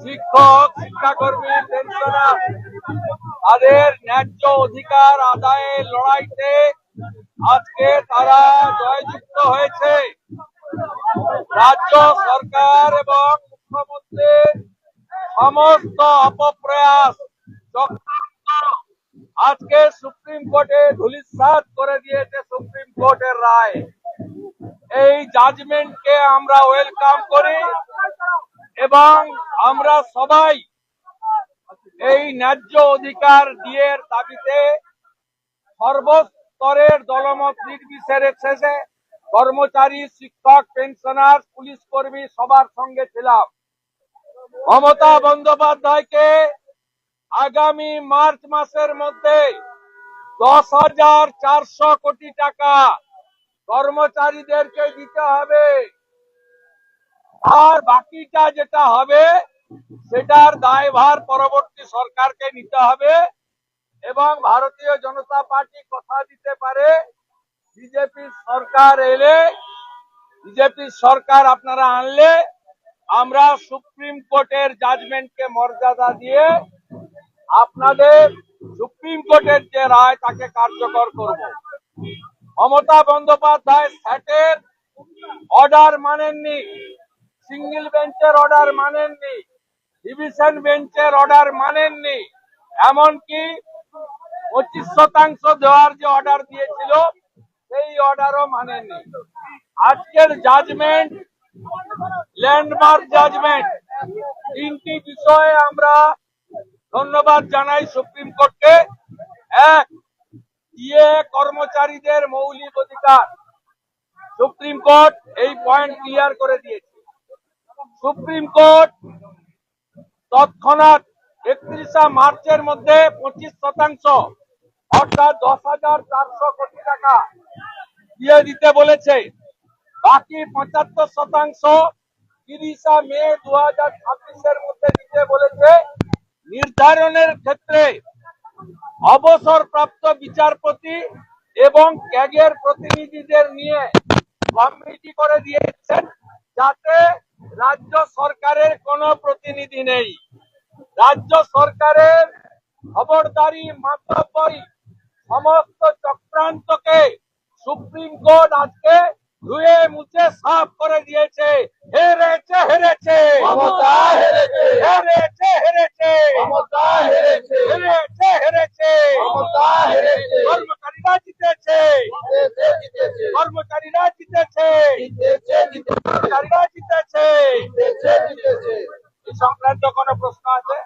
শিক্ষক, শিক্ষাকর্মী, পেনশনার তাদের ন্যায্য অধিকার আদায়ের লড়াইতে আজকে তারা জয়যুক্ত হয়েছে। রাজ্য সরকার এবং মুখ্যমন্ত্রীর সমস্ত অপপ্রয়াস আজকে সুপ্রিম কোর্টে ধূলিসাৎ করে দিয়েছে সুপ্রিম কোর্টের রায়। এই জাজমেন্টকে আমরা ওয়েলকাম করি এবং আমরা সবাই এই ন্যায্য অধিকার দিয়ে দাবিতে সর্বস্তরের দলমত নির্বিশেষে কর্মচারী, শিক্ষক, পেনশনার, পুলিশ কর্মী সবার সঙ্গে ছিলাম। মমতা বন্দ্যোপাধ্যায়কে আগামী মার্চ মাসের মধ্যে 10,400 কোটি টাকা কর্মচারীদেরকে দিতে হবে, আর বাকিটা যেটা হবে সেটার দায়ভার পরবর্তী সরকারকে নিতে হবে। এবং ভারতীয় জনতা পার্টি কথা দিতে পারে, বিজেপি সরকার এলে, বিজেপি সরকার আপনারা আনলে আমরা সুপ্রিম কোর্টের জাজমেন্টকে মর্যাদা দিয়ে আপনাদের সুপ্রিম কোর্টের যে রায় তাকে কার্যকর করব। মমতা বন্দ্যোপাধ্যায় স্যাটের অর্ডার মানেননি, সিঙ্গেল বেঞ্চের অর্ডার মানেননি, ডিভিশন বেঞ্চের অর্ডার মানেননি, এমনকি 25% দেওয়ার যে অর্ডার দিয়েছিল সেই অর্ডারও মানেননি। আজকের জাজমেন্ট ল্যান্ডমার্ক জাজমেন্ট। তিনটি বিষয়ে আমরা ধন্যবাদ জানাই সুপ্রিম কোর্টকে। এক, ডিএ কর্মচারীদের মৌলিক অধিকার, সুপ্রিম কোর্ট এই পয়েন্ট ক্লিয়ার করে দিয়েছে। সুপ্রিম কোর্ট তৎক্ষণাৎ 31 মার্চের মধ্যে 25% অর্থাৎ 10,400 কোটি টাকা দিয়ে দিতে বলেছে। বাকি 75% 30 মে 2026 মধ্যে দিতে বলেছে। নির্ধারণের ক্ষেত্রে অবসরপ্রাপ্ত বিচারপতি এবং ক্যাগের প্রতিনিধিদের নিয়ে কমিটি করে দিয়েছেন, যাতে রাজ্য সরকারের কোনো প্রতিনিধি নেই। রাজ্য সরকারের খবরদারি, মাতব্বরি, সমস্ত চক্রান্তকে সুপ্রিম কোর্ট আজকে ধুয়ে মুছে সাফ করে দিয়েছে। হেরেছে, হেরেছে মমতা, হেরেছে, হেরেছে, হেরেছে মমতা, হেরেছে, হেরেছে, হেরেছে মমতা, হেরেছে। কর্মচারীরা জিতেছে, কর্মচারীরা জিতেছে, কর্মচারীরা জিতেছে। এই সংক্রান্ত কোনো প্রশ্ন আছে?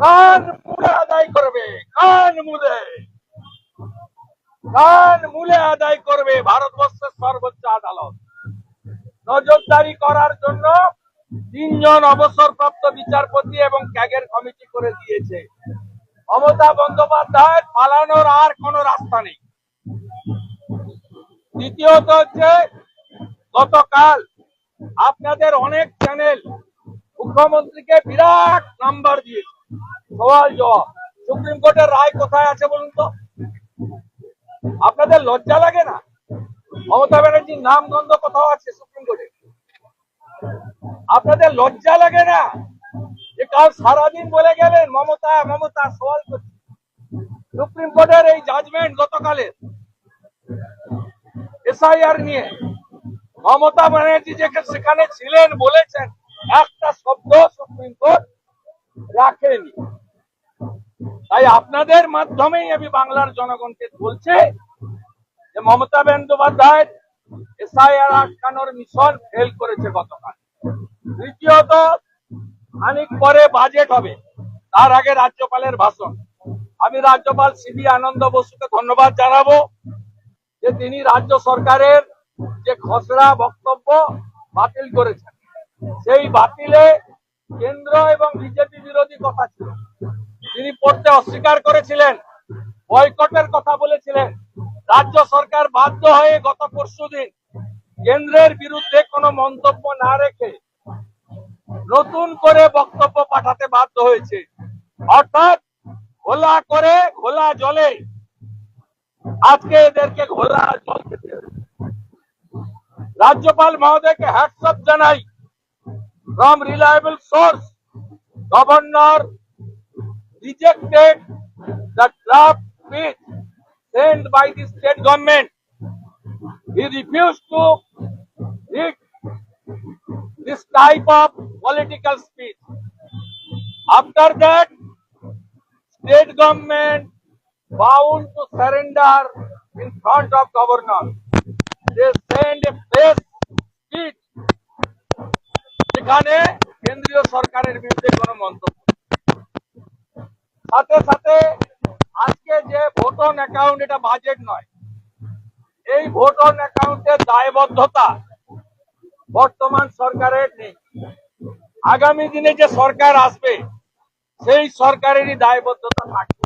কান মুলে আদায় করবে, কান মুলে, কান মুলে আদায় করবে ভারতবর্ষের সর্বোচ্চ আদালত। নজরদারি করার জন্য 3 জন অবসরপ্রাপ্ত বিচারপতি এবং ক্যাগের কমিটি করে দিয়েছে। মমতা বন্দ্যোপাধ্যায় পালানোর আর কোনো রাস্তা নেই। দ্বিতীয়ত হচ্ছে, গতকাল আপনাদের অনেক চ্যানেল মুখ্যমন্ত্রীকে বিরাট নাম্বার দিয়েছে, সওয়াল জবাব। সুপ্রিম কোর্টের রায় কোথায় আছে বলুন তো? আপনাদের লজ্জা লাগে না? মমতা ব্যানার্জির নাম গন্ধ কোথাও আছে সুপ্রিম কোর্টে? আপনাদের লজ্জা লাগে না যে কাল সারাদিন বলে গেলেন মমতা মমতা? সওয়াল করছে সুপ্রিম কোর্টের এই জাজমেন্ট গতকালের এসআইআর নিয়ে। মমতা ব্যানার্জি সেখানে ছিলেন, বলেছেন, একটা শব্দ সুপ্রিম কোর্ট রাখেনি। তাই আপনাদের মাধ্যমেই আমি বাংলার জনগণকে বলছি যে মমতা বন্দ্যোপাধ্যায় এসআইআর আটকানোর মিশন ফেল করেছে গতকাল। তৃতীয়ত, খানিক পরে বাজেট হবে, তার আগে রাজ্যপালের ভাষণ। আমি রাজ্যপাল সিবি আনন্দ বসুকে ধন্যবাদ জানাবো যে তিনি রাজ্য সরকারের যে খসড়া বক্তব্য বাতিল করেছেন। সেই বাতিলে কেন্দ্র এবং বিজেপি বিরোধী কথা ছিল, তিনি পড়তে অস্বীকার করেছিলেন, বয়কটের কথা বলেছিলেন। রাজ্য সরকার বাধ্য হয়ে গত পরশুদিন কেন্দ্রের বিরুদ্ধে কোনো মন্তব্য না রেখে নতুন করে বক্তব্য পাঠাতে বাধ্য হয়েছে। অর্থাৎ ঘোলা করে ঘোলা জলে আজকে এদেরকে ঘোলা জল খেতে হবে। রাজ্যপাল মহোদয়কে হ্যাটসঅপ জানাই। From reliable source, governor rejected the draft speech sent by the state government. He refused to read this type of political speech. After that, state government bound to surrender in front of governor. They send a press speech যেখানে কেন্দ্রীয় সরকারের বিরুদ্ধে কোনো মন্তব্য। সাথে সাথে আজকে যে ভোট অন অ্যাকাউন্ট, এটা বাজেট নয়, এই ভোট অন অ্যাকাউন্টের দায়বদ্ধতা বর্তমান সরকারের নেই। আগামী দিনে যে সরকার আসবে সেই সরকারেরই দায়বদ্ধতা থাকবে।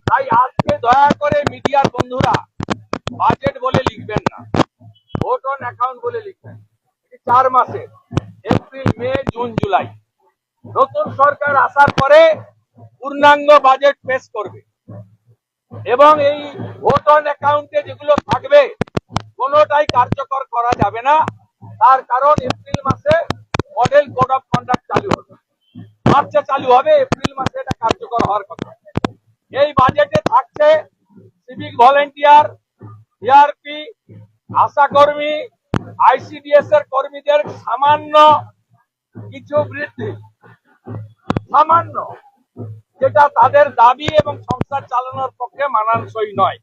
তাই আজকে দয়া করে মিডিয়ার বন্ধুরা বাজেট বলে লিখবেন না, ভোট অন অ্যাকাউন্ট বলে লিখবেন। 4 মাসে এপ্রিল, মে, জুন, জুলাই নতুন সরকার আসার পরে পূর্ণাঙ্গ বাজেট পেশ করবে এবং এই ভোট অন অ্যাকাউন্টে যেগুলো থাকবে কোনোটাই কার্যকর করা যাবে না। তার কারণ এপ্রিল মাসে মডেল কোড অফ কন্ডাক্ট চালু হবে, মার্চে চালু হবে, এপ্রিল মাসে এটা কার্যকর হওয়ার কথা। এই বাজেটে থাকছে সিভিক ভলেন্টিয়ার, সিআরপি, আশাকর্মী, আইসিডিএস এর কর্মীদের সামান্য কিছু বৃদ্ধি, সামান্য, যেটা তাদের দাবি এবং সংসার চালানোর পক্ষে মানানসই নয়।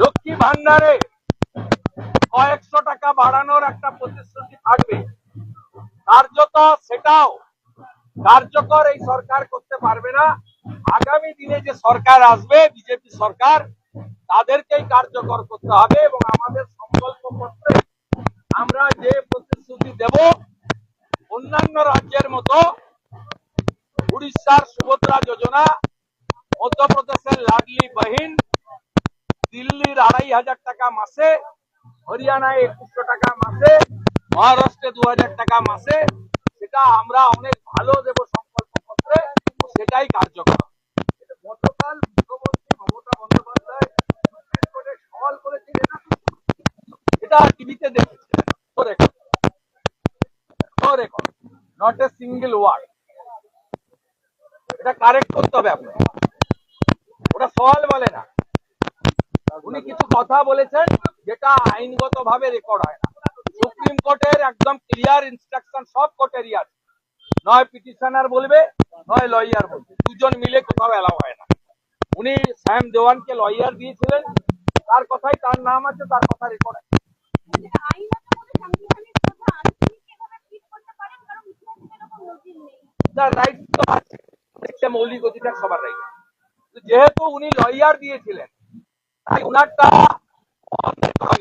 লক্ষ্মী ভান্ডারে কয়েকশো টাকা বাড়ানোর একটা প্রতিশ্রুতি থাকবে, কার্যত সেটাও কার্যকর এই সরকার করতে পারবে না। আগামী দিনে যে সরকার আসবে, বিজেপি সরকার, তাদেরকেই কার্যকর করতে হবে এবং আমাদের সংকল্প পত্রে আমরা যে প্রতিশ্রুতি দেব, অন্যান্য রাজ্যের মতো উড়িষ্যার সুভদ্রা যোজনা, মধ্যপ্রদেশের লাডলি বহিন, দিল্লির 2500 টাকা মাসে, হরিয়ানায় 2100 টাকা মাসে, মহারাষ্ট্রে 2000 টাকা মাসে, সেটা আমরা অনেক ভালো দেব সংকল্প পত্রে, সেটাই কার্যকর। গতকাল মুখ্যমন্ত্রী মমতা বন্দ্যোপাধ্যায় সুপ্রিম কোর্টে সওয়াল করেছিলেন, এটা টিভিতে দেখেছিলেন, নট এ সিঙ্গেল ওয়ার্ড। এটা কারেক্ট করতে হবে আপনাকে, ওটা সওয়াল বলে না। উনি কিছু কথা বলেছেন যেটা আইনগত ভাবে রেকর্ড হয় না। সুপ্রিম কোর্টের একদম ক্লিয়ার ইনস্ট্রাকশন সব কোর্টেরই আছে, নয় পিটিশনার বলবে নয় লয়ার বলবে, দুজন মিলে কোথাও এলাও হয় না। উনি স্যাম দেওয়ানকে লয়ার দিয়েছিলেন, তার কথাই, তার নাম আছে, তার কথা রেকর্ড আছে। রাইট তো আছে, মৌলিক অধিকার সবার রাইট। যেহেতু উনি লয়ার দিয়েছিলেন তাই উনারটা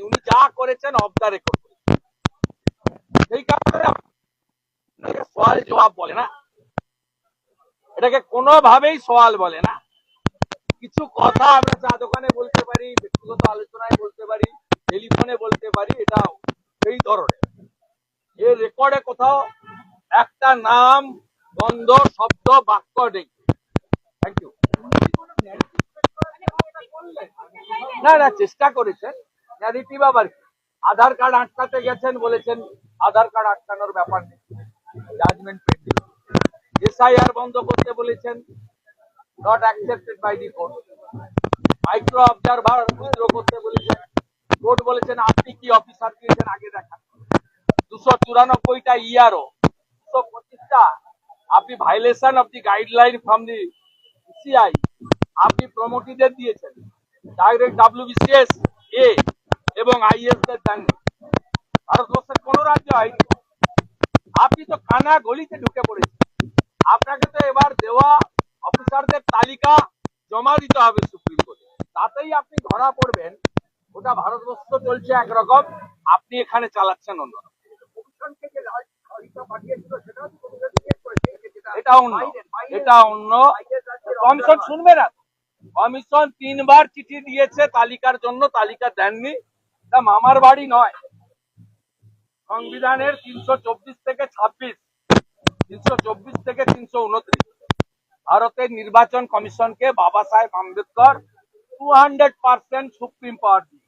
উনি যা করেছেন অফ দা রেকর্ড, সেই কারণে সওয়াল জবাব বলে না, এটাকে কোনোভাবেই সওয়াল বলে না। কিছু কথা আমরা চা দোকানে বলতে পারি, ব্যক্তিগত আলোচনায় বলতে পারি, টেলিফোনে বলতে পারি, এটা সেই ধরনের। এর রেকর্ডে কোথাও একটা নাম, দ্বন্দ্ব, শব্দ, বাক্য নেই। Thank you. না না, চেষ্টা করেছেন, ন্যারেটিভ আবার কি, আধার কার্ড আটকাতে গেছেন, বলেছেন আধার কার্ড আটকানোর ব্যাপার নেই, জাজমেন্ট পেন্ডিং। এসআইআর বন্ধ করতে বলেছেন, not accepted by the court. Micro observer withdraw করতে বলেছেন, কোর্ট বলেছেন আপনি কি অফিসার দিয়েছেন আগে দেখান। 294টা ইআরও, 225টা আপনি violation of the guideline from the CI আপনি প্রমোটিদের দিয়েছেন, ডাইরেক্ট ডাব্লিউবিসিএস এ এবং আইএস দের দেননি। ভারতবর্ষের কোন রাজ্য হয়নি। আপনি তো কানা গলিতে ঢুকে পড়েছেন। আপনাকে তো এবার দেওয়া অফিসারদের তালিকা জমা দিতে হবে সুপ্রিম কোর্টে, তাতেই আপনি ধরা পড়বেন। ওটা ভারতবর্ষ চলছে একরকম, আপনি এখানে চালাচ্ছেন অন্যরকম। এটা অন্য, এটা অন্য। কমিশন শুনবে না, কমিশন 3 বার চিঠি দিয়েছে তালিকার জন্য, তালিকা দেননি। এটা মামার বাড়ি নয়। সংবিধানের 324 থেকে 26, 324 থেকে 329 ভারতের নির্বাচন কমিশনকে বাবা সাহেব আম্বেদকর 200% সুপ্রিম পাওয়ার দিয়েছেন।